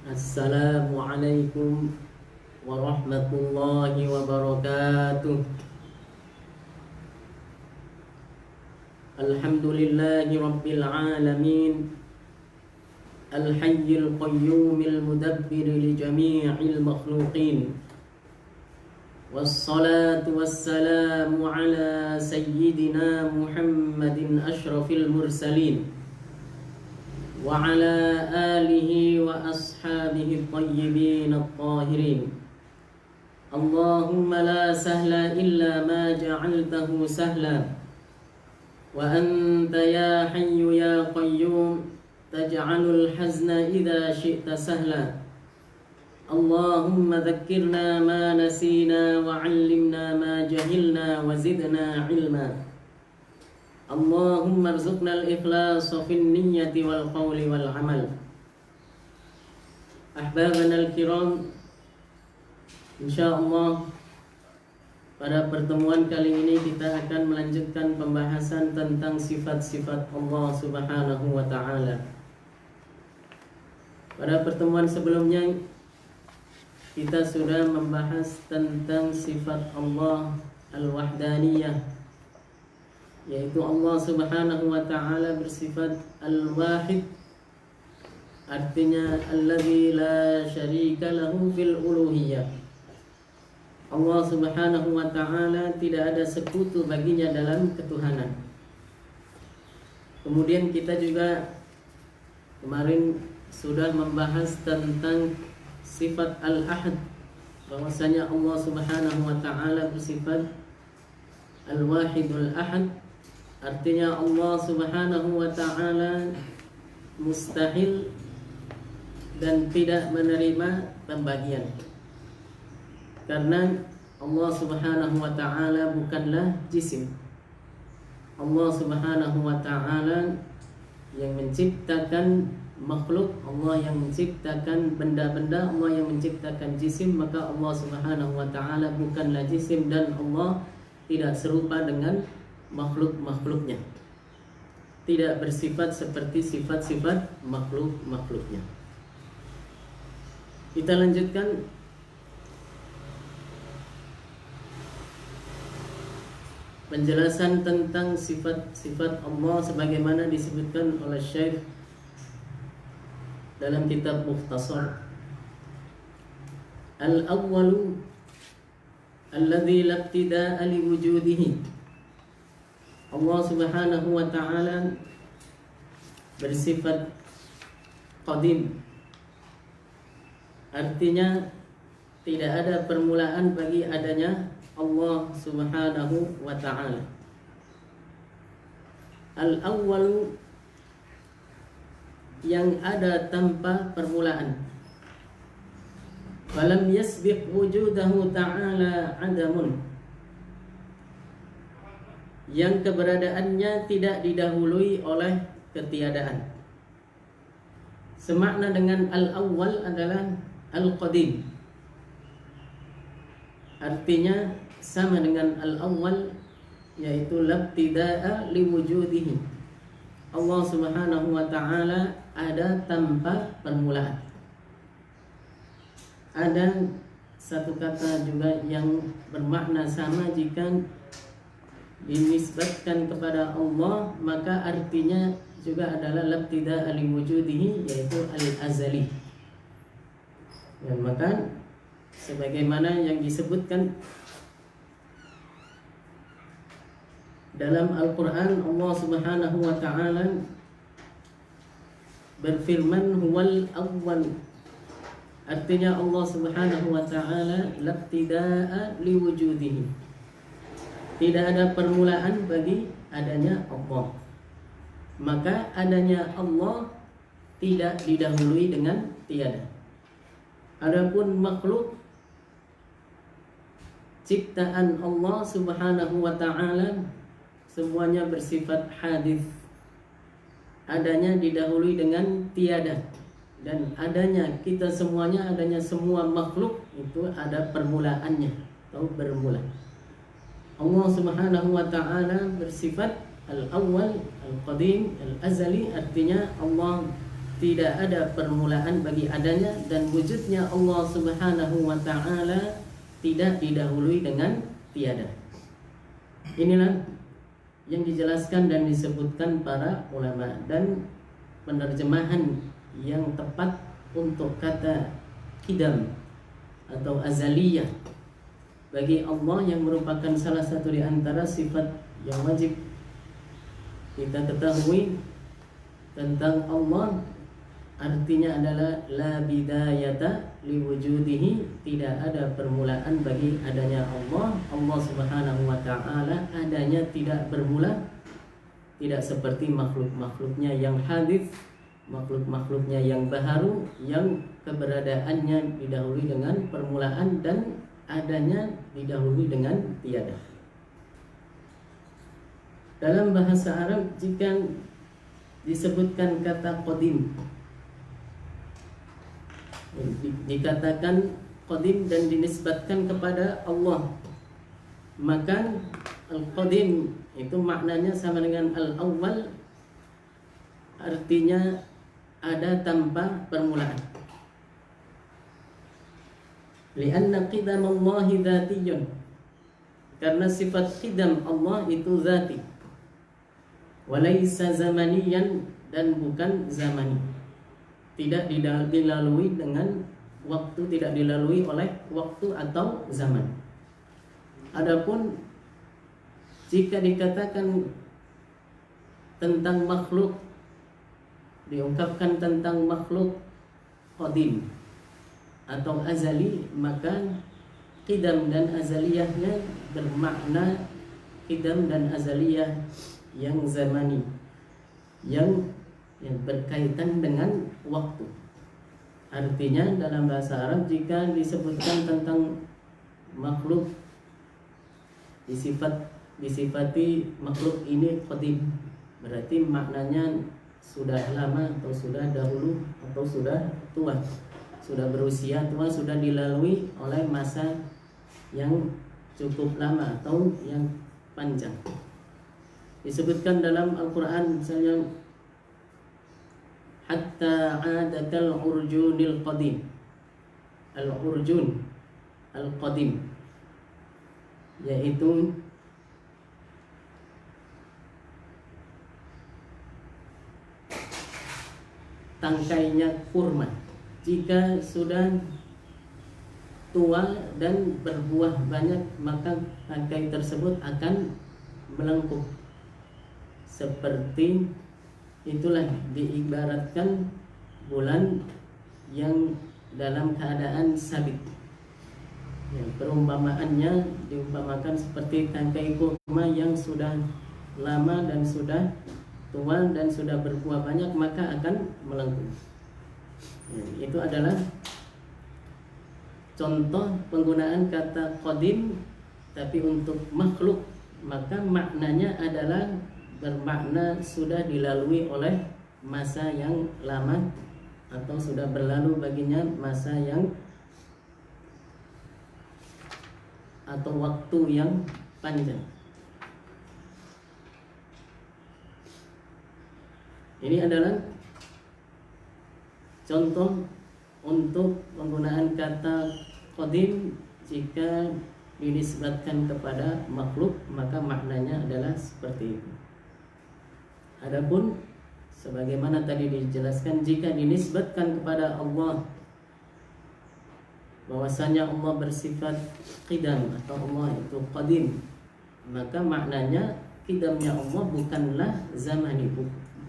Assalamualaikum warahmatullahi wabarakatuh. Alhamdulillahi rabbil alamin, al-hayyil qayyumil mudabbir li jami'il makhluqin. Wassalatu wassalamu ala sayyidina Muhammadin ashrafil mursalin wa ala alihi wa ashabihi at-tayyibin at-tahirin. Allahumma la sahla illa ma ja'altahu sahla wa anta ya hayyu ya qayyum taj'alul hazna idza syi'ta sahla. Allahumma dhakkirna ma nasina wa 'allimna ma jahilna wa zidna 'ilma. Allahumma arzuqna al-ikhlasa fin niyyati wal qawli wal amal. Ahbabana al-kiram, insyaallah pada pertemuan kali ini kita akan melanjutkan pembahasan tentang sifat-sifat Allah Subhanahu wa taala. Pada pertemuan sebelumnya kita sudah membahas tentang sifat Allah al-wahdaniyah, yaitu Allah Subhanahu wa taala bersifat al-wahid, artinya alladzi la syarika lahu fil uluhiyah. Allah Subhanahu wa taala tidak ada sekutu baginya dalam ketuhanan. Kemudian kita juga kemarin sudah membahas tentang sifat al-ahad, bahwasanya Allah Subhanahu wa taala bersifat al-wahidul ahad. Artinya Allah Subhanahu wa ta'ala mustahil dan tidak menerima pembagian, karena Allah Subhanahu wa ta'ala bukanlah jisim. Allah Subhanahu wa ta'ala yang menciptakan makhluk, Allah yang menciptakan benda-benda, Allah yang menciptakan jisim. Maka Allah Subhanahu wa ta'ala bukanlah jisim, dan Allah tidak serupa dengan makhluk-makhluknya, tidak bersifat seperti sifat-sifat makhluk-makhluknya. Kita lanjutkan penjelasan tentang sifat-sifat Allah sebagaimana disebutkan oleh Syekh dalam kitab Mukhtasar. Al-awwalu alladzi la ibtida'a li wujudihi. Allah Subhanahu wa ta'ala bersifat qadim, artinya tidak ada permulaan bagi adanya Allah Subhanahu wa ta'ala. Al-awwalu, yang ada tanpa permulaan. Falam yasbiq wujudahu ta'ala adamun, yang keberadaannya tidak didahului oleh ketiadaan. Semakna dengan al-awwal adalah al-qadim, artinya sama dengan al-awwal, yaitu labtida'a liwujudihi. Allah Subhanahu wa ta'ala ada tanpa permulaan. Ada satu kata juga yang bermakna sama jika dinisbatkan kepada Allah, maka artinya juga adalah labtida'a liwujudihi, yaitu al-azali. Dan maka sebagaimana yang disebutkan dalam Al-Quran, Allah Subhanahu wa ta'ala berfirman huwal awwal, artinya Allah Subhanahu wa ta'ala labtida'a liwujudihi, tidak ada permulaan bagi adanya Allah. Maka adanya Allah tidak didahului dengan tiada. Adapun makhluk ciptaan Allah Subhanahu wa ta'ala semuanya bersifat hadis, adanya didahului dengan tiada. Dan adanya kita semuanya, adanya semua makhluk itu ada permulaannya atau bermula. Allah Subhanahu wa ta'ala bersifat al-awwal, al-qadim, al-azali, artinya Allah tidak ada permulaan bagi adanya, dan wujudnya Allah Subhanahu wa ta'ala tidak didahului dengan tiada. Inilah yang dijelaskan dan disebutkan para ulama, dan penerjemahan yang tepat untuk kata qidam atau azaliyah bagi Allah yang merupakan salah satu di antara sifat yang wajib kita ketahui tentang Allah. Artinya adalah la bidayata liwujudihi, tidak ada permulaan bagi adanya Allah. Allah Subhanahu wa ta'ala adanya tidak bermula, tidak seperti makhluk-makhluknya yang hadits, makhluk-makhluknya yang baharu, yang keberadaannya didahului dengan permulaan dan adanya didahului dengan tiada. Dalam bahasa Arab jika disebutkan kata qadim, dikatakan qadim dan dinisbatkan kepada Allah, maka al-qadim itu maknanya sama dengan al-awwal, artinya ada tanpa permulaan. Lianna qidam Allahi dzatiyun, karena sifat qidam Allah itu zati, walaysa zamaniyan, dan bukan zamani, tidak dilalui dengan waktu, tidak dilalui oleh waktu atau zaman. Adapun jika dikatakan tentang makhluk, diungkapkan tentang makhluk qadim atau azali, maka qidam dan azaliyahnya bermakna qidam dan azaliyah yang zamani, yang berkaitan dengan waktu. Artinya dalam bahasa Arab jika disebutkan tentang makhluk, disifati makhluk ini qadim, berarti maknanya sudah lama atau sudah dahulu atau sudah tua, sudah berusia tua, sudah dilalui oleh masa yang cukup lama atau yang panjang. Disebutkan dalam Al-Quran misalnya hatta adatal urjunil qadim, al-urjun al-qadim, yaitu tangkainya kurma. Jika sudah tua dan berbuah banyak, maka tangkai tersebut akan melengkung. Seperti itulah diibaratkan bulan yang dalam keadaan sabit. Ya, perumpamaannya diumpamakan seperti tangkai kurma yang sudah lama dan sudah tua dan sudah berbuah banyak, maka akan melengkung. Ya, itu adalah contoh penggunaan kata qadim, tapi untuk makhluk maka maknanya adalah bermakna sudah dilalui oleh masa yang lama atau sudah berlalu baginya masa yang atau waktu yang panjang. Ini adalah contoh untuk penggunaan kata qadim jika dinisbatkan kepada makhluk, maka maknanya adalah seperti itu. Adapun sebagaimana tadi dijelaskan, jika dinisbatkan kepada Allah bahwasanya Allah bersifat qidam atau Allah itu qadim, maka maknanya qidamnya Allah bukanlah zamani.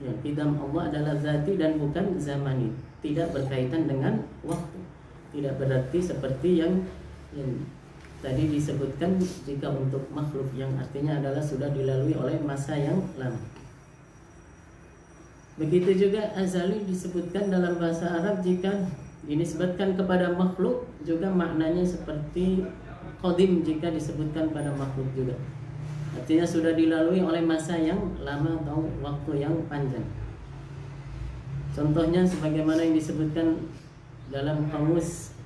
Ya, qidam Allah adalah zati dan bukan zamani, tidak berkaitan dengan waktu. Tidak berarti seperti yang tadi disebutkan jika untuk makhluk, yang artinya adalah sudah dilalui oleh masa yang lama. Begitu juga azali disebutkan dalam bahasa Arab jika dinisbatkan kepada makhluk, juga maknanya seperti qadim jika disebutkan pada makhluk juga. Artinya sudah dilalui oleh masa yang lama atau waktu yang panjang. Contohnya sebagaimana yang disebutkan dalam kamus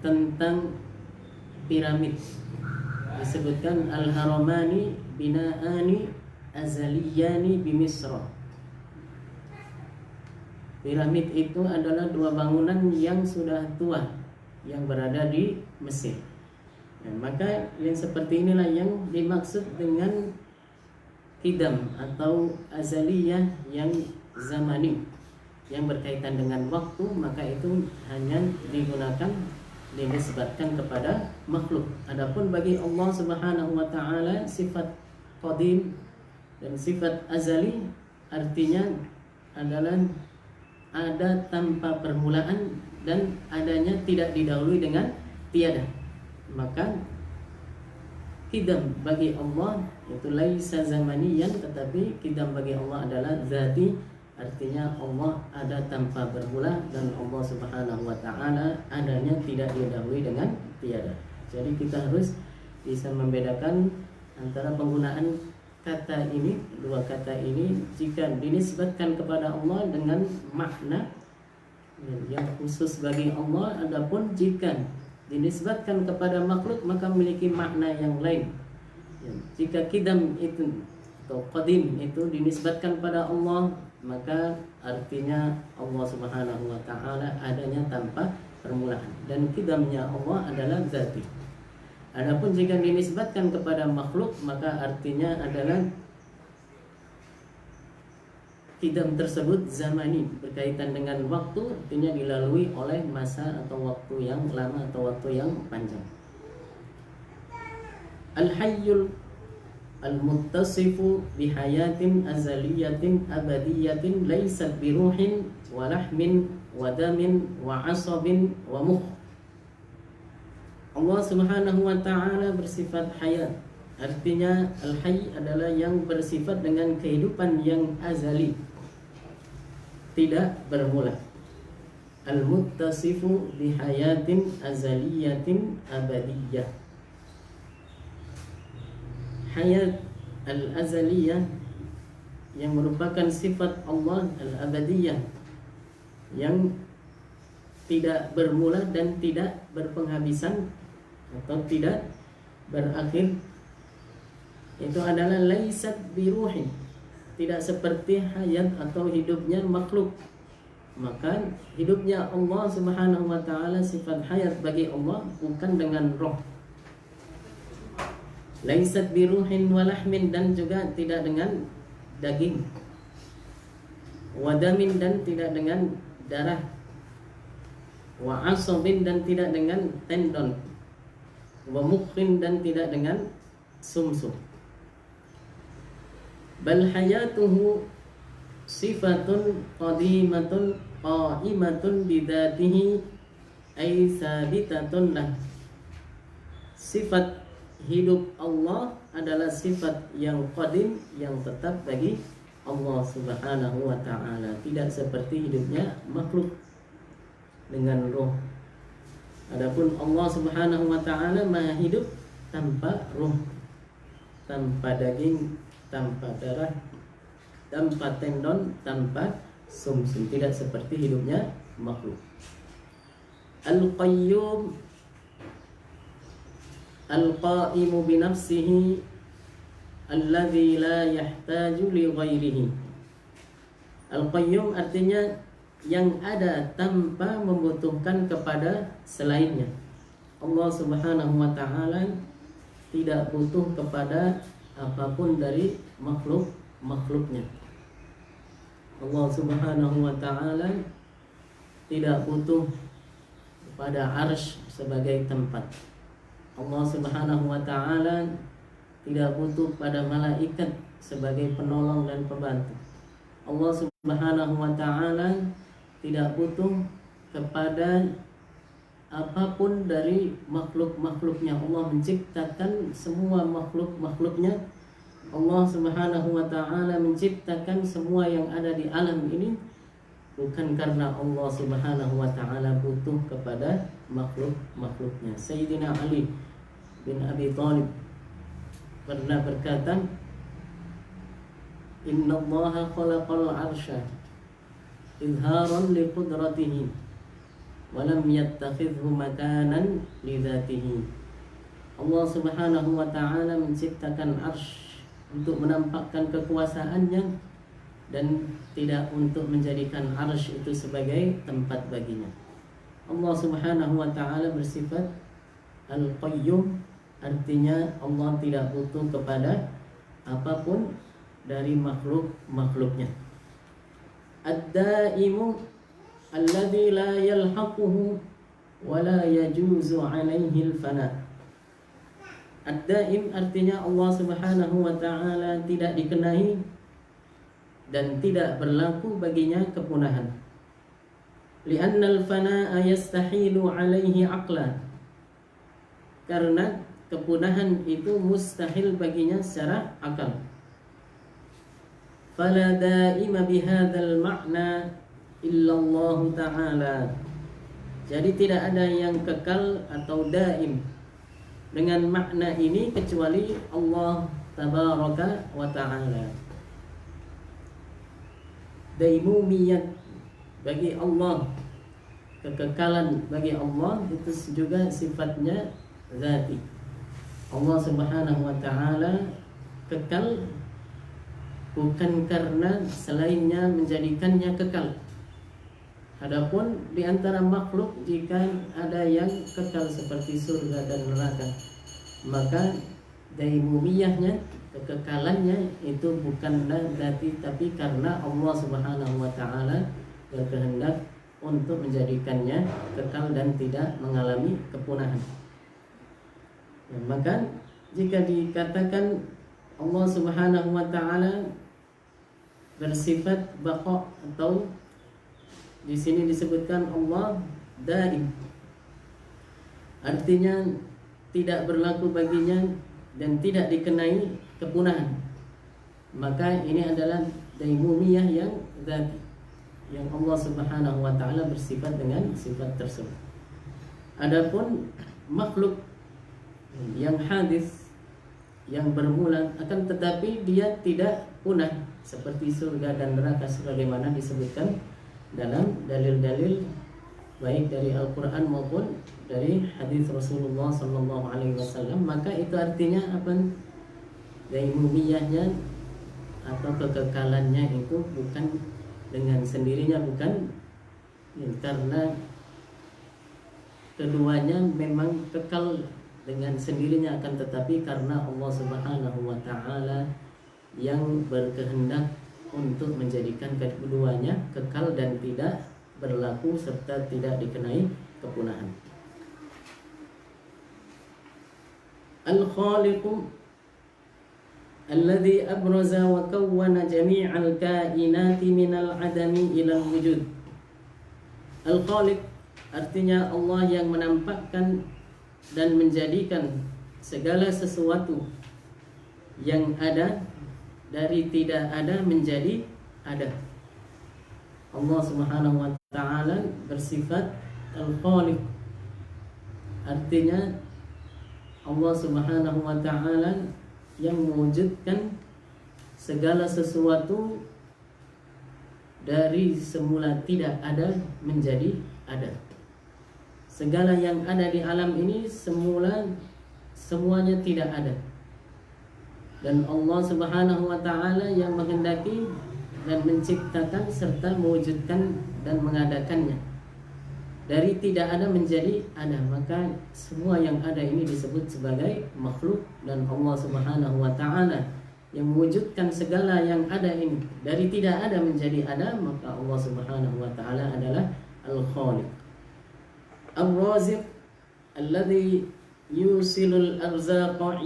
tentang piramid, disebutkan al-haramani bina'ani azaliyani bi Misra. Piramid itu adalah dua bangunan yang sudah tua yang berada di Mesir. Maka yang seperti inilah yang dimaksud dengan qidam atau azaliyah yang zamani, yang berkaitan dengan waktu, maka itu hanya digunakan dinisbatkan kepada makhluk. Adapun bagi Allah Subhanahu wa taala sifat qadim dan sifat azali artinya adalah ada tanpa permulaan dan adanya tidak didahului dengan tiada. Maka qidam bagi Allah itu laisa zamaniyan, tetapi qidam bagi Allah adalah zati. Artinya Allah ada tanpa bermula dan Allah Subhanahu wa taala adanya tidak didahului dengan tiada. Jadi kita harus bisa membedakan antara penggunaan kata ini, dua kata ini jika dinisbatkan kepada Allah dengan makna yang khusus bagi Allah, adapun jika dinisbatkan kepada makhluk maka memiliki makna yang lain. Jika qidam itu atau qadim itu dinisbatkan pada Allah, maka artinya Allah Subhanahu wa taala adanya tanpa permulaan dan qidamnya Allah adalah zati. Adapun jika dinisbatkan kepada makhluk maka artinya adalah qidam tersebut zamani, berkaitan dengan waktu, artinya dilalui oleh masa atau waktu yang lama atau waktu yang panjang. Al-hayyul al-muttasifu bihayatin azaliyatin abadiyatin laysat biruhin wa lahmin wa damin wa asabin wa mukh. Allah Subhanahu wa taala bersifat hayat. Artinya al-hayy adalah yang bersifat dengan kehidupan yang azali, tidak bermula. Al-muttasifu bihayatin azaliyatin abadiyah. Hayat al-azaliyah yang merupakan sifat Allah al-abadiyah yang tidak bermula dan tidak berpenghabisan atau tidak berakhir, itu adalah laisat biruhin, tidak seperti hayat atau hidupnya makhluk. Maka hidupnya Allah Subhanahu wa taala, sifat hayat bagi Allah bukan dengan roh. Laisat biruhin walahmin, dan juga tidak dengan daging. Wadamin, dan tidak dengan darah. Wa asabin, dan tidak dengan tendon. Wa mukhin, dan tidak dengan sumsum. Bal hayatuhu sifatun qadimatun qaimatun bidatihi ay sabitatun lah. Sifat hidup Allah adalah sifat yang qadim, yang tetap bagi Allah Subhanahu wa ta'ala, tidak seperti hidupnya makhluk dengan roh. Adapun Allah Subhanahu wa ta'ala maha hidup tanpa roh, tanpa daging, tanpa darah, tanpa tendon, tanpa sumsum, tidak seperti hidupnya makhluk. Al-Qayyum Al-Qa'imu binafsihi alladhi la yahtaju li ghairihi. Al-Qayyum artinya yang ada tanpa membutuhkan kepada selainnya. Allah Subhanahu wa ta'ala tidak butuh kepada apapun dari makhluknya. Allah Subhanahu wa ta'ala tidak butuh kepada arsy sebagai tempat. Allah Subhanahu wa ta'ala tidak butuh pada malaikat sebagai penolong dan pembantu. Allah Subhanahu wa ta'ala tidak butuh kepada apapun dari makhluk-makhluknya. Allah menciptakan semua makhluk-makhluknya. Allah Subhanahu wa ta'ala menciptakan semua yang ada di alam ini bukan karena Allah Subhanahu wa ta'ala butuh kepada makhluk-makhluknya. Sayyidina Ali bin Abi Thalib pernah berkata, Inna Allaha khalaqal arsha izharan li qudratihi wa lam yattakhidhu makanan li dhatihi. Allah Subhanahu wa ta'ala menciptakan arsy untuk menampakkan kekuasaannya, dan tidak untuk menjadikan arsy itu sebagai tempat baginya. Allah Subhanahu wa taala bersifat Al-Qayyum, artinya Allah tidak butuh kepada apapun dari makhluknya. Ad-Daimu alladzi la yalhaquhu wa la yajuzu alaihi al-fana. Ad-Daim artinya Allah Subhanahu wa taala tidak dikenai dan tidak berlaku baginya kepunahan. Li'anna al-fana'a yastahilu alaihi aqlan. Karena kepunahan itu mustahil baginya secara akal. Fala daima bihadzal ma'na illa Allah taala. Jadi tidak ada yang kekal atau daim dengan makna ini kecuali Allah tabaraka wa taala. Daimumiyat bagi Allah, kekekalan bagi Allah itu juga sifatnya zati. Allah Subhanahu wa taala kekal bukan karena selainnya menjadikannya kekal. Adapun di antara makhluk jika ada yang kekal seperti surga dan neraka, maka daimumiyahnya, kekekalannya itu bukanlah zati tapi karena Allah Subhanahu wa taala berkehendak untuk menjadikannya kekal dan tidak mengalami kepunahan. Maka jika dikatakan Allah Subhanahu wa taala bersifat baqa atau di sini disebutkan Allah daim, artinya tidak berlaku baginya dan tidak dikenai kepunahan, maka ini adalah daimumiyah yang zati, yang Allah Subhanahu wa taala bersifat dengan sifat tersebut. Adapun makhluk yang hadis, yang bermula akan tetapi dia tidak punah seperti surga dan neraka sebagaimana disebutkan dalam dalil-dalil baik dari Al-Quran maupun dari hadis Rasulullah SAW, maka itu artinya apa? Daimumiyahnya atau kekekalannya itu bukan dengan sendirinya, bukan ya, karena keduanya memang kekal dengan sendirinya, akan tetapi karena Allah Subhanahu wa taala yang berkehendak untuk menjadikan keduanya kekal dan tidak berlaku serta tidak dikenai kepunahan. Al-Khaliqu alladhi abraza wa kawwana jami'al kainati minal adami ila wujud. Al-Khaliq artinya Allah yang menampakkan dan menjadikan segala sesuatu yang ada dari tidak ada menjadi ada. Allah Subhanahu wa taala bersifat Al-Khaliq, artinya Allah Subhanahu wa taala yang mewujudkan segala sesuatu dari semula tidak ada menjadi ada. Segala yang ada di alam ini semuanya tidak ada, dan Allah Subhanahu wa taala yang menghendaki dan menciptakan serta mewujudkan dan mengadakannya. Dari tidak ada menjadi ada, maka semua yang ada ini disebut sebagai makhluk, dan Allah Subhanahu wa taala yang mewujudkan segala yang ada ini dari tidak ada menjadi ada, maka Allah Subhanahu wa taala adalah Al-Khaliq. Ar-Raziq alladhi yusilul arzaqa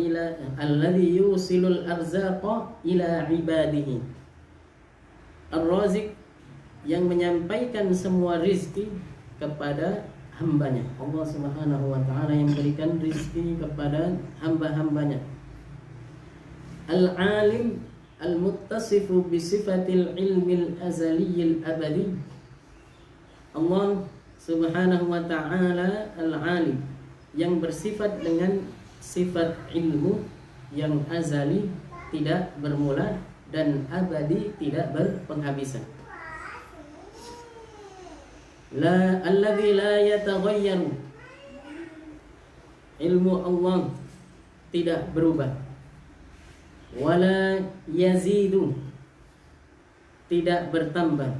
ila ibadihi. Ar-Raziq yang menyampaikan semua rizki kepada hambanya. Allah Subhanahu wa ta'ala yang memberikan rizki kepada hamba-hambanya. Al-Alim al-muttasifu bisifatil ilmil azaliyil abadi. Allah Subhanahu wa ta'ala Al-Alim yang bersifat dengan sifat ilmu yang azali, tidak bermula, dan abadi, tidak berpenghabisan. Alladzi la yataghayyaru. Ilmu Allah tidak berubah. Wala yazidu, tidak bertambah,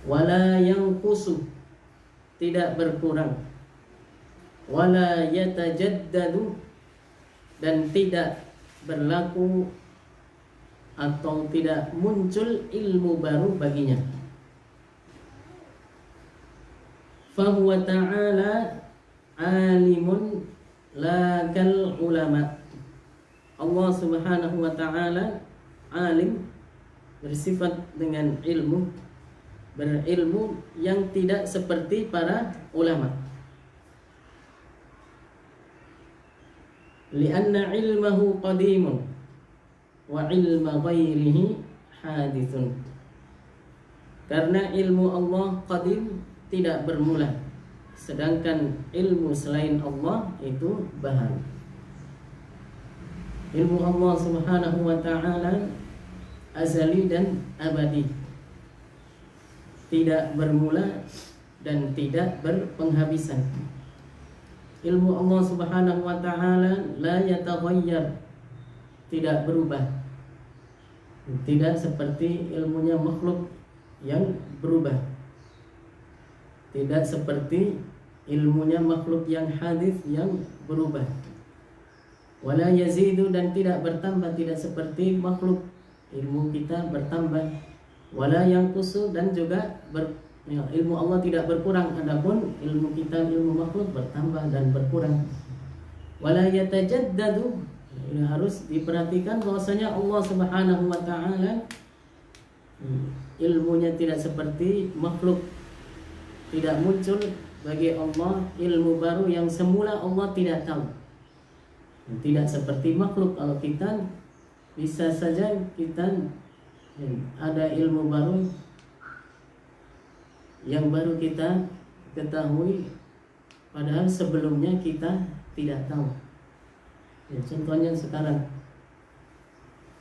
wala yanqusu, tidak berkurang, wala yatajaddadu, dan tidak berlaku atau tidak muncul ilmu baru baginya. Fahuwa ta'ala alimun la kal ulama. Allah Subhanahu wa ta'ala alim, bersifat dengan ilmu, berilmu yang tidak seperti para ulama. Lianna ilmahu qadimun wa ilma ghairihi hadithun. Karena ilmu Allah qadim, tidak bermula, sedangkan ilmu selain Allah itu baharu. Ilmu Allah Subhanahu wa ta'ala azali dan abadi, tidak bermula dan tidak berpenghabisan. Ilmu Allah Subhanahu wa ta'ala la yataghayyar, tidak berubah, tidak seperti ilmunya makhluk yang berubah, tidak seperti ilmunya makhluk yang hadis yang berubah. Wala yazidu, dan tidak bertambah, tidak seperti makhluk, ilmu kita bertambah. Wala yanqusu, dan juga ilmu Allah tidak berkurang, adapun ilmu kita, ilmu makhluk bertambah dan berkurang. Wala yatajaddadu, ini harus diperhatikan bahwasanya Allah Subhanahu wa ta'ala ilmunya tidak seperti makhluk. Tidak muncul bagi Allah ilmu baru yang semula Allah tidak tahu. Tidak seperti makhluk. Kalau kita bisa saja kita ada ilmu baru yang baru kita ketahui, padahal sebelumnya kita tidak tahu. Contohnya sekarang,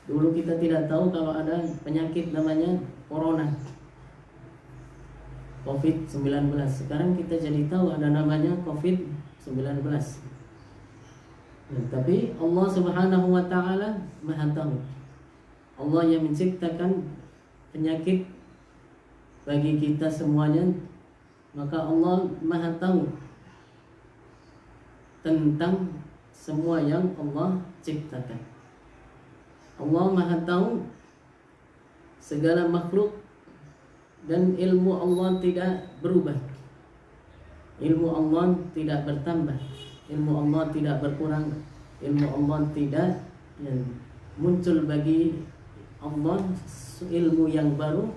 dulu kita tidak tahu kalau ada penyakit namanya corona, COVID-19. Sekarang kita jadi tahu ada namanya COVID-19. Tapi Allah Subhanahu wa ta'ala Maha tahu. Allah yang menciptakan penyakit bagi kita semuanya, maka Allah Maha tahu tentang semua yang Allah ciptakan. Allah Maha tahu segala makhluk, dan ilmu Allah tidak berubah. Ilmu Allah tidak bertambah, ilmu Allah tidak berkurang, ilmu Allah tidak muncul bagi Allah ilmu yang baru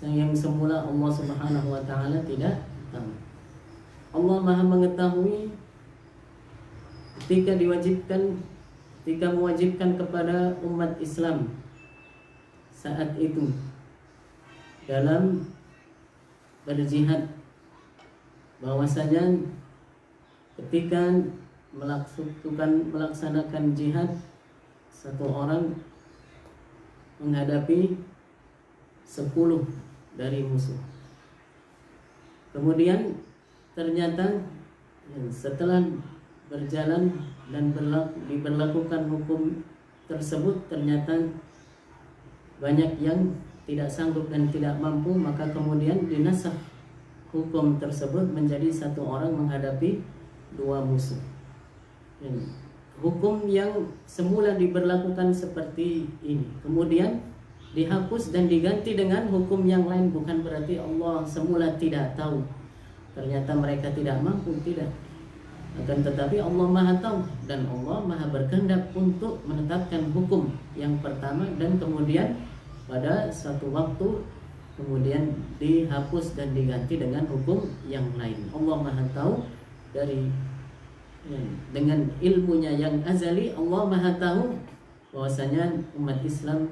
yang semula Allah Subhanahu wa ta'ala tidak tahu. Allah Maha mengetahui ketika mewajibkan kepada umat Islam saat itu dalam berjihad, bahwasanya ketika melaksanakan jihad, satu orang menghadapi 10 dari musuh. Kemudian ternyata setelah berjalan dan diberlakukan hukum tersebut, ternyata banyak yang tidak sanggup dan tidak mampu, maka kemudian dinasakh hukum tersebut menjadi satu orang menghadapi 2 musuh. Hukum yang semula diberlakukan seperti ini kemudian dihapus dan diganti dengan hukum yang lain. Bukan berarti Allah semula tidak tahu, ternyata mereka tidak mampu, tidak. Akan tetapi Allah Maha tahu, dan Allah Maha berkehendak untuk menetapkan hukum yang pertama, dan kemudian pada suatu waktu kemudian dihapus dan diganti dengan hukum yang lain. Allah Maha tahu dengan ilmunya yang azali. Allah Maha tahu bahwasanya umat Islam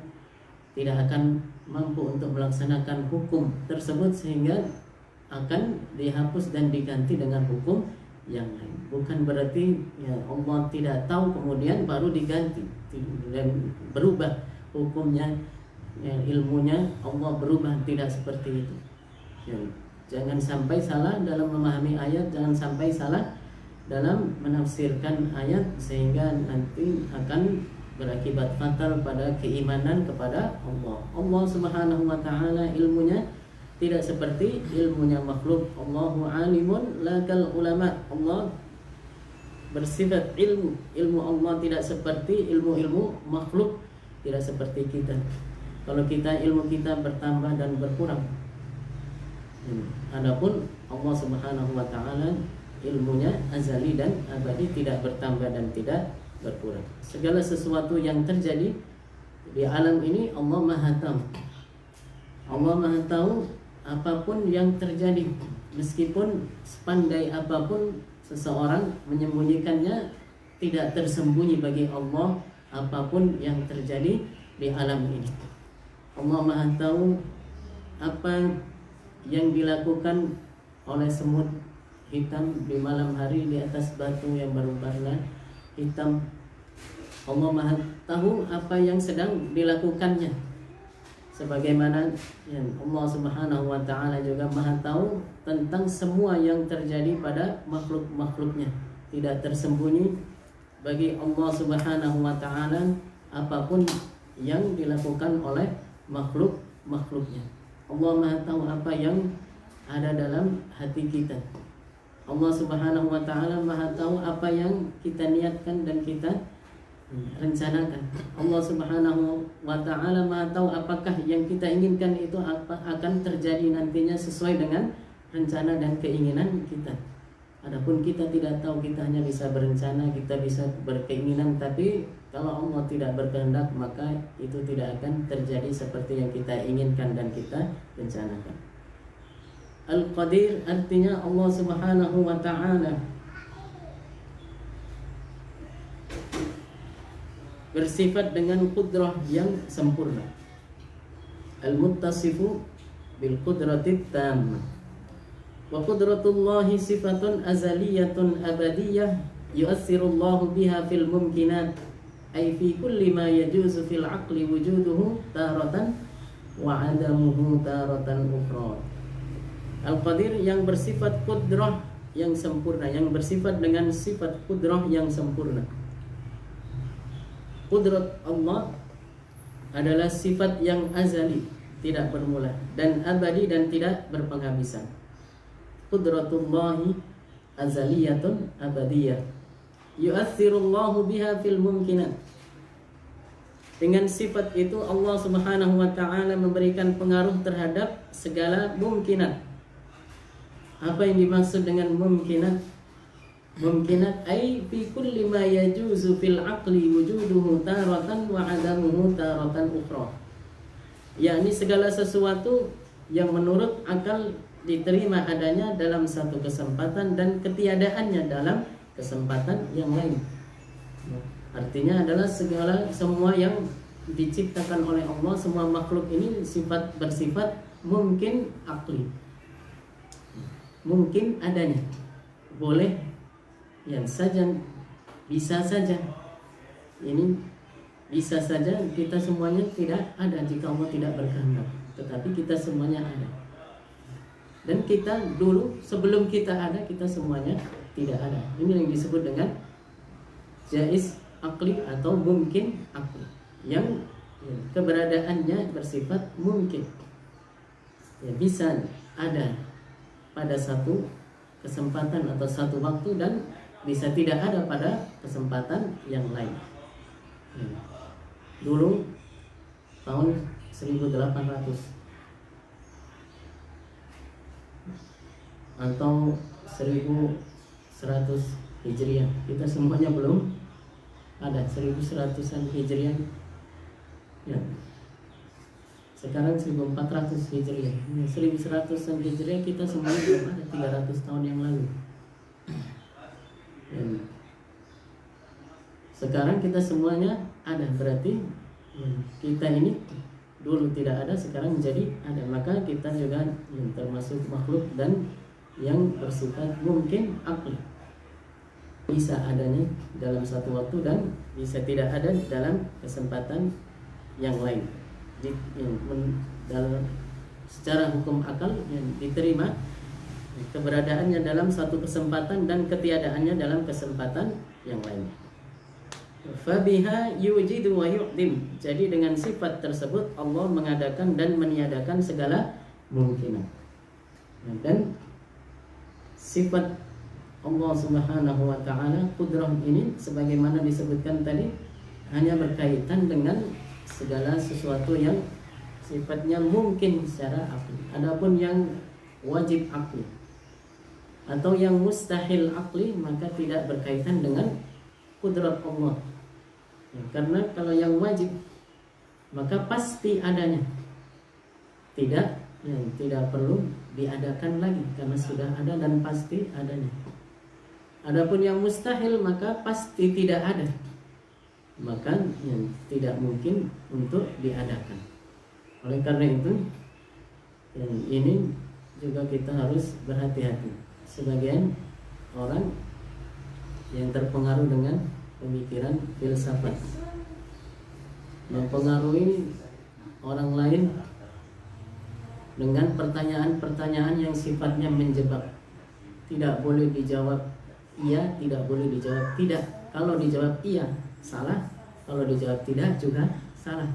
tidak akan mampu untuk melaksanakan hukum tersebut, sehingga akan dihapus dan diganti dengan hukum yang lain. Bukan berarti Allah tidak tahu kemudian baru diganti dan berubah hukumnya, ilmunya Allah berubah, tidak seperti itu. Jangan sampai salah dalam memahami ayat, jangan sampai salah dalam menafsirkan ayat, sehingga nanti akan berakibat fatal pada keimanan kepada Allah. Allah Subhanahu wa taala ilmunya tidak seperti ilmunya makhluk. Allahu alimun la kal ulama. Allah bersifat ilmu Allah tidak seperti ilmu makhluk, tidak seperti kita. Kalau kita ilmu kita bertambah dan berkurang. Adapun Allah Subhanahu wa taala ilmunya azali dan abadi, tidak bertambah dan tidak berkurang. Segala sesuatu yang terjadi di alam ini Allah Maha tahu. Allah Maha tahu apapun yang terjadi, meskipun sepandai apapun seseorang menyembunyikannya, tidak tersembunyi bagi Allah apapun yang terjadi di alam ini. Allah Maha tahu apa yang dilakukan oleh semut hitam di malam hari di atas batu yang berwarna hitam. Allah Maha tahu apa yang sedang dilakukannya. Sebagaimana yang Allah Subhanahu wa taala juga Maha tahu tentang semua yang terjadi pada makhluk-makhluknya. Tidak tersembunyi bagi Allah Subhanahu wa taala apapun yang dilakukan oleh makhluk-makhluknya. Allah Maha tahu apa yang ada dalam hati kita. Allah Subhanahu wa taala Maha tahu apa yang kita niatkan dan kita rencanakan. Allah Subhanahu wa taala Maha tahu apakah yang kita inginkan itu akan terjadi nantinya sesuai dengan rencana dan keinginan kita. Adapun kita tidak tahu, kita hanya bisa berencana, kita bisa berkeinginan, tapi kalau Allah tidak berkehendak maka itu tidak akan terjadi seperti yang kita inginkan dan kita rencanakan. Al-Qadir artinya Allah Subhanahu wa taala bersifat dengan kudrah yang sempurna. Al-muttasifu bil qudratit tammah. Wa qudratullahi sifatun azaliyatun abadiyah yu'assirullahu biha fil mumkinat, ay fi kulli ma yajuzu fil aqli wujuduhu taratan wa adamuhu taratan ukhra. Al-Qadir yang bersifat kudrah yang sempurna, yang bersifat dengan sifat kudrah yang sempurna. Qudrat Allah adalah sifat yang azali, tidak bermula, dan abadi dan tidak berpenghabisan. Qudratullahi azaliyatun abadiyah yu'athirullahu biha fil mumkinat. Dengan sifat itu Allah Subhanahu wa taala memberikan pengaruh terhadap segala mumkinat. Apa yang dimaksud dengan mumkinat? Mumkinat ay fi kulli ma yajuzu fil aqli wujuduhu taratan wa adamuhu taratan ukhra. Yakni segala sesuatu yang menurut akal diterima adanya dalam satu kesempatan dan ketiadaannya dalam kesempatan yang lain. Artinya adalah semua yang diciptakan oleh Allah, semua makhluk ini bersifat mungkin akli. Mungkin adanya, boleh, yang saja, bisa saja. Ini bisa saja, kita semuanya tidak ada jika Allah tidak berkehendak, tetapi kita semuanya ada. Dan kita dulu sebelum kita ada, kita semuanya tidak ada. Ini yang disebut dengan jaiz akli atau mungkin akli, yang keberadaannya bersifat mungkin, ya, bisa ada pada satu kesempatan atau satu waktu dan bisa tidak ada pada kesempatan yang lain. Dulu tahun 1800 atau 1100 Hijriah, kita semuanya belum ada. 1100-an Hijriah, ya. Sekarang 1400 Hijriah, 1100-an Hijriah kita semuanya belum ada, 300 tahun yang lalu. Ya. Sekarang kita semuanya ada, berarti kita ini dulu tidak ada, sekarang menjadi ada. Maka kita juga termasuk makhluk dan yang bersifat mungkin akli, bisa adanya dalam satu waktu dan bisa tidak ada dalam kesempatan yang lain. Dalam secara hukum akal yang diterima keberadaannya dalam satu kesempatan dan ketiadaannya dalam kesempatan yang lain. Fabiha yujidu wa yu'dim. Jadi dengan sifat tersebut Allah mengadakan dan meniadakan segala kemungkinan. Dan sifat Allah Subhanahu wa taala qudrah ini sebagaimana disebutkan tadi hanya berkaitan dengan segala sesuatu yang sifatnya mungkin secara akli. Adapun yang wajib akli atau yang mustahil akli maka tidak berkaitan dengan qudrat Allah. Ya, karena kalau yang wajib maka pasti adanya. Tidak perlu diadakan lagi karena sudah ada dan pasti adanya. Adapun yang mustahil maka pasti tidak ada. Maka yang tidak mungkin untuk diadakan. Oleh karena itu yang ini juga kita harus berhati-hati. Sebagian orang yang terpengaruh dengan pemikiran filsafat mempengaruhi orang lain dengan pertanyaan-pertanyaan yang sifatnya menjebak. Tidak boleh dijawab iya, tidak boleh dijawab tidak. Kalau dijawab iya, salah. Kalau dijawab tidak juga salah.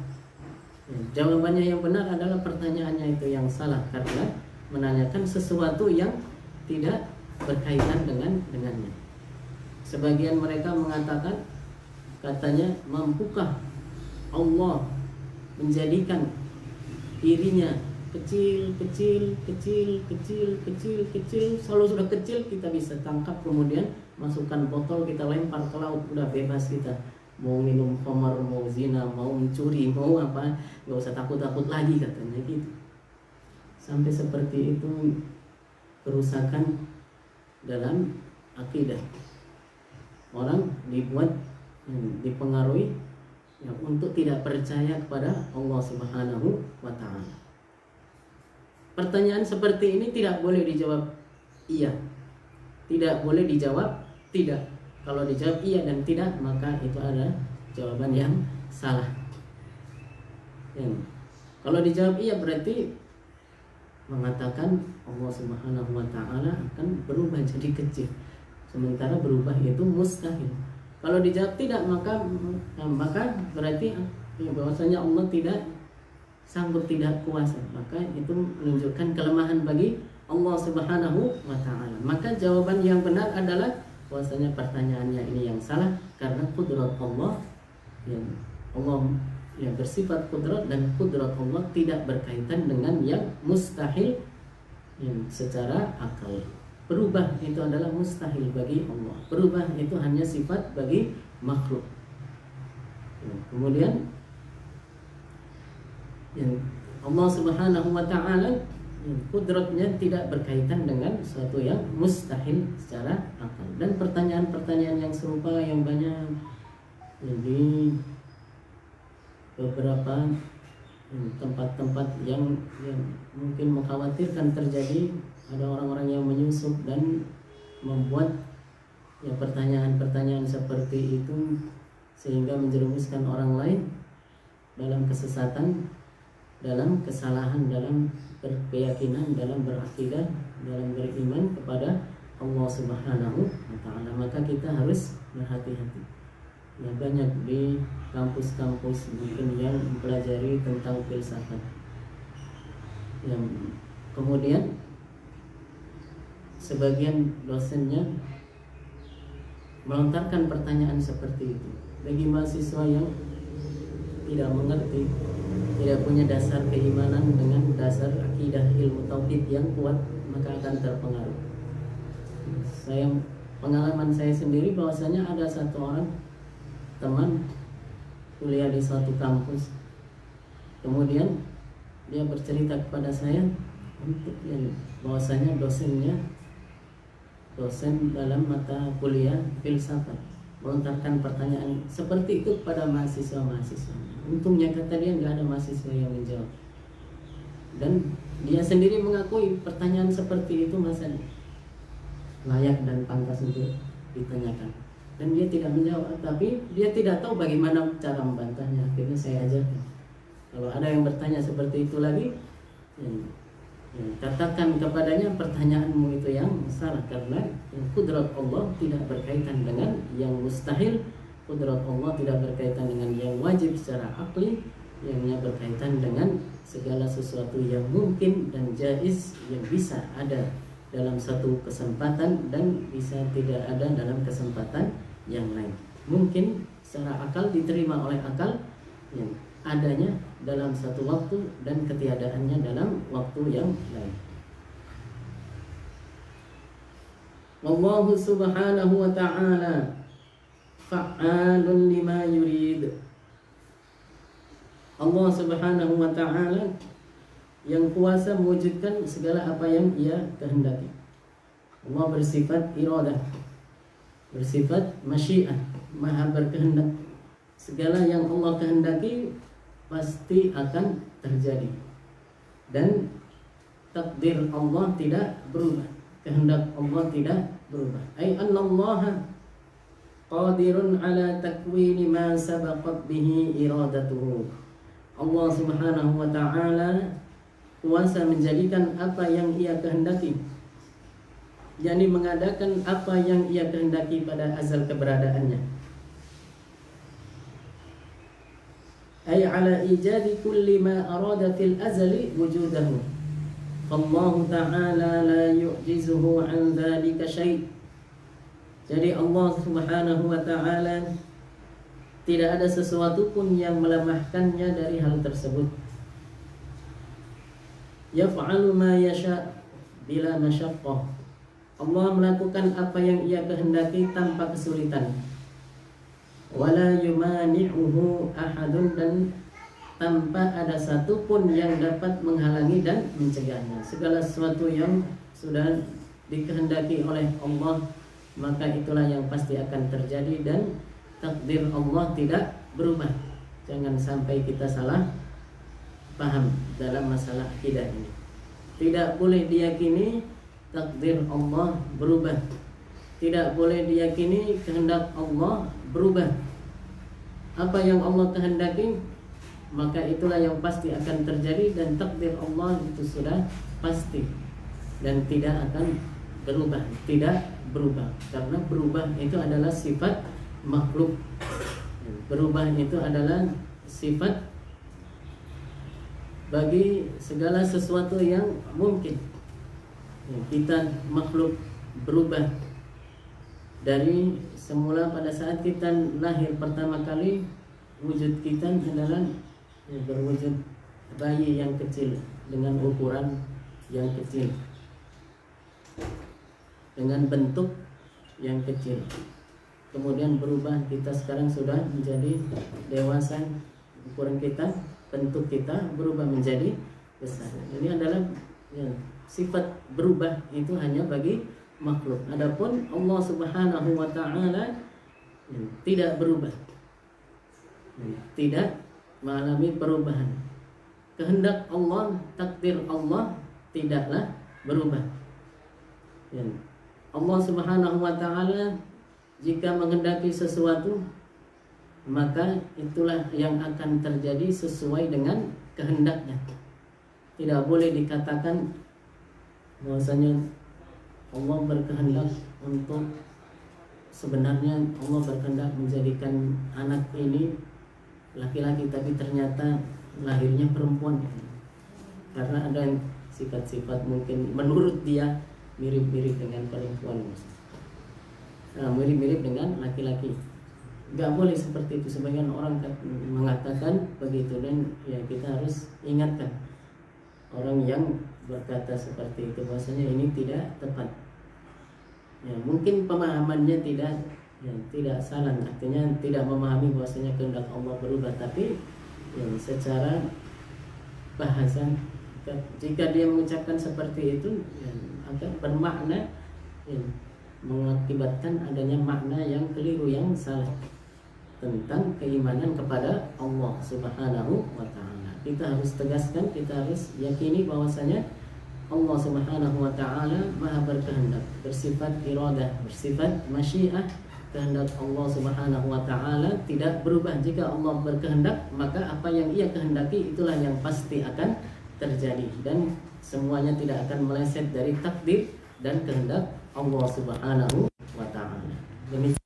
Jawabannya yang benar adalah pertanyaannya itu yang salah karena menanyakan sesuatu yang tidak berkaitan dengannya. Sebagian mereka mengatakan, katanya, mampukah Allah menjadikan dirinya kecil, selalu sudah kecil kita bisa tangkap, kemudian masukkan botol, kita lempar ke laut, udah bebas kita. Mau minum khamar, mau zina, mau mencuri, mau apa, nggak usah takut-takut lagi katanya gitu. Sampai seperti itu kerusakan dalam akidah. Orang dipengaruhi ya, untuk tidak percaya kepada Allah Subhanahu wa taala. Pertanyaan seperti ini tidak boleh dijawab iya. Tidak boleh dijawab tidak. Kalau dijawab iya dan tidak, maka itu adalah jawaban yang salah. Ya. Kalau dijawab iya berarti mengatakan Allah Subhanahu wa taala akan berubah jadi kecil. Sementara berubah itu mustahil. Kalau dijawab tidak, maka berarti bahwasanya Allah tidak sanggup, tidak kuasa. Maka itu menunjukkan kelemahan bagi Allah Subhanahu wa taala. Maka jawaban yang benar adalah bahwasanya pertanyaannya ini yang salah karena kudrat Allah yang bersifat kudrat, dan kudrat Allah tidak berkaitan dengan yang mustahil yang secara akal. Berubah itu adalah mustahil bagi Allah. Berubah itu hanya sifat bagi makhluk. Kemudian yang Allah Subhanahu wa taala kudratnya tidak berkaitan dengan sesuatu yang mustahil secara akal. Dan pertanyaan-pertanyaan yang serupa yang banyak di beberapa tempat-tempat yang mungkin mengkhawatirkan terjadi. Ada orang-orang yang menyusup dan membuat ya pertanyaan-pertanyaan seperti itu sehingga menjerumuskan orang lain dalam kesesatan, dalam kesalahan, dalam berkeyakinan, dalam berakidah, dalam beriman kepada Allah Subhanahu wa taala. Maka kita harus berhati-hati. Ya, banyak di kampus-kampus mungkin yang mempelajari tentang filsafat. Yang kemudian sebagian dosennya melontarkan pertanyaan seperti itu bagi mahasiswa yang tidak mengerti, tidak punya dasar keimanan dengan dasar akidah ilmu tauhid yang kuat, maka akan terpengaruh. Pengalaman saya sendiri bahwasanya ada satu orang teman kuliah di suatu kampus, kemudian dia bercerita kepada saya untuk bahwasanya dosen dalam mata kuliah filsafat melontarkan pertanyaan seperti itu kepada mahasiswa-mahasiswa. Untungnya kata dia nggak ada mahasiswa yang menjawab. Dan dia sendiri mengakui pertanyaan seperti itu masa layak dan pantas untuk ditanyakan. Dan dia tidak menjawab, tapi dia tidak tahu bagaimana cara membantahnya. Akhirnya saya ajarkan. Kalau ada yang bertanya seperti itu lagi, katakan kepadanya pertanyaanmu itu yang salah, karena kudrat Allah tidak berkaitan dengan yang mustahil, Kudrat Allah tidak berkaitan dengan yang wajib secara akli, yang berkaitan dengan segala sesuatu yang mungkin dan jaiz yang bisa ada dalam satu kesempatan dan bisa tidak ada dalam kesempatan yang lain. Mungkin secara akal diterima oleh akal, yang adanya dalam satu waktu dan ketiadaannya dalam waktu yang lain. Wallahu subhanahu wa ta'ala fa'alun lima yurid. Allah subhanahu wa ta'ala yang kuasa mewujudkan segala apa yang ia kehendaki. Allah bersifat iradah, bersifat masyiah, maha berkehendak. Segala yang Allah kehendaki pasti akan terjadi, dan takdir Allah tidak berubah, kehendak Allah tidak berubah. Ay annallaha qadirun ala takwini ma sabaqat bihi iradatuhu. Allah subhanahu wa ta'ala kuasa menjadikan apa yang ia kehendaki, yakni mengadakan apa yang ia kehendaki pada azal keberadaannya. Ay ala ijadi kulli ma arada fil azali wujudahu. Allah ta'ala la yu'jizuhu an dhalika syai'. Jadi Allah subhanahu wa ta'ala tidak ada sesuatu pun yang melemahkannya dari hal tersebut. Yaf'alu ma yasha' bila masyaqqah. Allah melakukan apa yang ia kehendaki tanpa kesulitan. Wala yumani'uhu ahadun, dan tanpa ada satupun yang dapat menghalangi dan mencegahnya. Segala sesuatu yang sudah dikehendaki oleh Allah, maka itulah yang pasti akan terjadi, dan takdir Allah tidak berubah. Jangan sampai kita salah paham dalam masalah akidah ini. Tidak boleh diyakini takdir Allah berubah. Tidak boleh diyakini kehendak Allah berubah. Apa yang Allah kehendaki, maka itulah yang pasti akan terjadi, dan takdir Allah itu sudah pasti dan tidak akan berubah, tidak berubah. Karena berubah itu adalah sifat makhluk. Berubah itu adalah sifat bagi segala sesuatu yang mungkin. Kita makhluk berubah. Dari semula pada saat kita lahir pertama kali, wujud kita adalah berwujud bayi yang kecil dengan ukuran yang kecil, dengan bentuk yang kecil. Kemudian berubah, kita sekarang sudah menjadi dewasa, ukuran kita, bentuk kita berubah menjadi besar. Ini adalah sifat berubah itu hanya bagi makhluk. Adapun Allah subhanahu wa ta'ala tidak berubah, tidak mengalami perubahan. Kehendak Allah, takdir Allah tidaklah berubah. Allah subhanahu wa ta'ala jika menghendaki sesuatu, maka itulah yang akan terjadi sesuai dengan kehendaknya. Tidak boleh dikatakan bahwasanya Allah berkehendak untuk, sebenarnya Allah berkehendak menjadikan anak ini laki-laki tapi ternyata lahirnya perempuan, karena ada sifat-sifat mungkin menurut dia mirip-mirip dengan perempuan, mirip-mirip dengan laki-laki. Gak boleh seperti itu. Sebagian orang mengatakan begitu, dan ya kita harus ingatkan orang yang berkata seperti itu bahwasanya ini tidak tepat. Ya, mungkin pemahamannya tidak salah, artinya tidak memahami bahwasanya kehendak Allah berubah, tapi ya, secara bahasa jika dia mengucapkan seperti itu ya, akan bermakna ya, mengakibatkan adanya makna yang keliru, yang salah tentang keimanan kepada Allah subhanahu wa ta'ala. Kita harus tegaskan, kita harus yakini bahwasanya Allah subhanahu wa ta'ala maha berkehendak, bersifat iradah, bersifat masyiah. Kehendak Allah subhanahu wa ta'ala tidak berubah. Jika Allah berkehendak, maka apa yang ia kehendaki itulah yang pasti akan terjadi, dan semuanya tidak akan meleset dari takdir dan kehendak Allah subhanahu wa ta'ala. Demikian.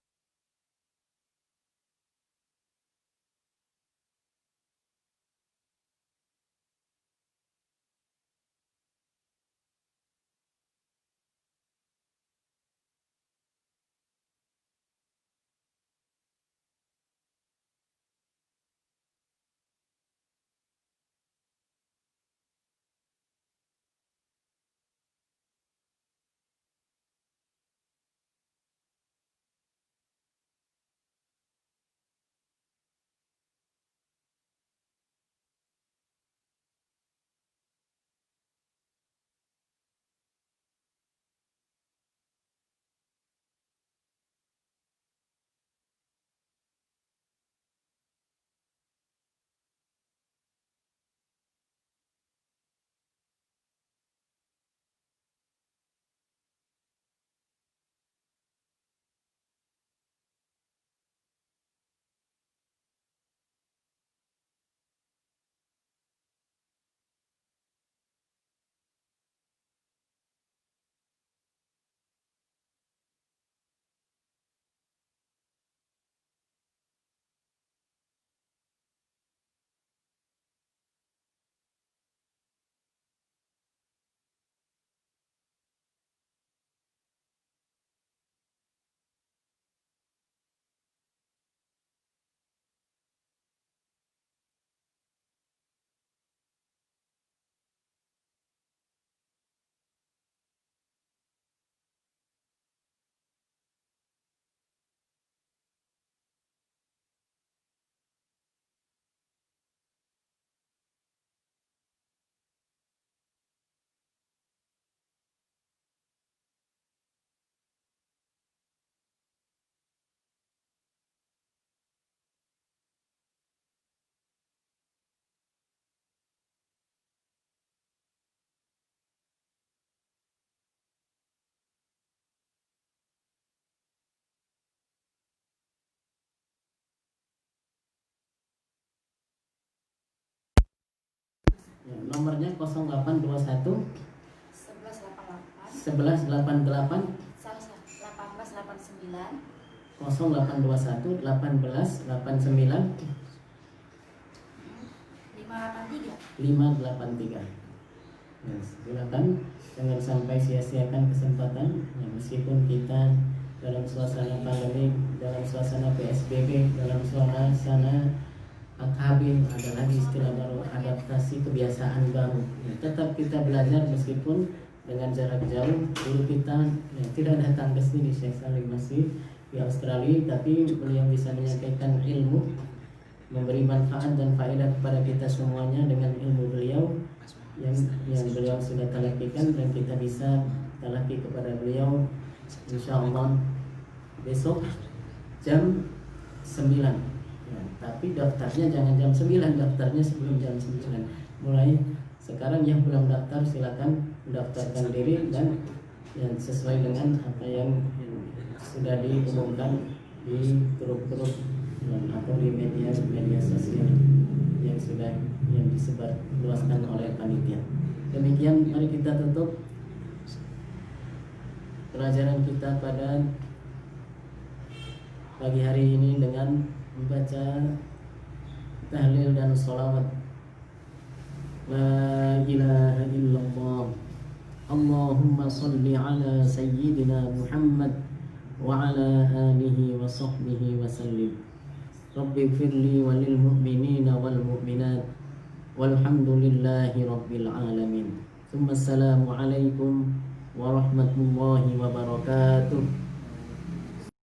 Ya, nomornya 0821 1188 1188 1889 0821 1889 583. Ya, silakan, jangan sampai sia-siakan kesempatan ya, meskipun kita dalam suasana pandemi, dalam suasana PSBB, dalam suasana AKB, ada lagi istilah baru, adaptasi kebiasaan baru ya, tetap kita belajar meskipun dengan jarak jauh. Dulu kita ya, tidak datang ke sini, Syekh Salim masih di Australia, tapi beliau bisa menyampaikan ilmu, memberi manfaat dan faedah kepada kita semuanya dengan ilmu beliau yang beliau sudah talakikan, dan kita bisa talaki kepada beliau insyaallah besok jam 9 ya, tapi daftarnya jangan jam 9, daftarnya sebelum jam 9. Mulai sekarang yang belum daftar silakan mendaftarkan diri dan ya, sesuai dengan apa yang sudah diumumkan di grup-grup atau di media sosial yang disebar luaskan oleh panitia. Demikian, mari kita tutup pelajaran kita pada pagi hari ini dengan membaca tahlil dan sholawat. La ilaha illallah, Allahumma salli ala sayyidina Muhammad wa ala alihi wa sahbihi wa sallim. Rabbi firli walil mu'minina wal mu'minat walhamdulillahi rabbil alamin. Assalamualaikum warahmatullahi wabarakatuh.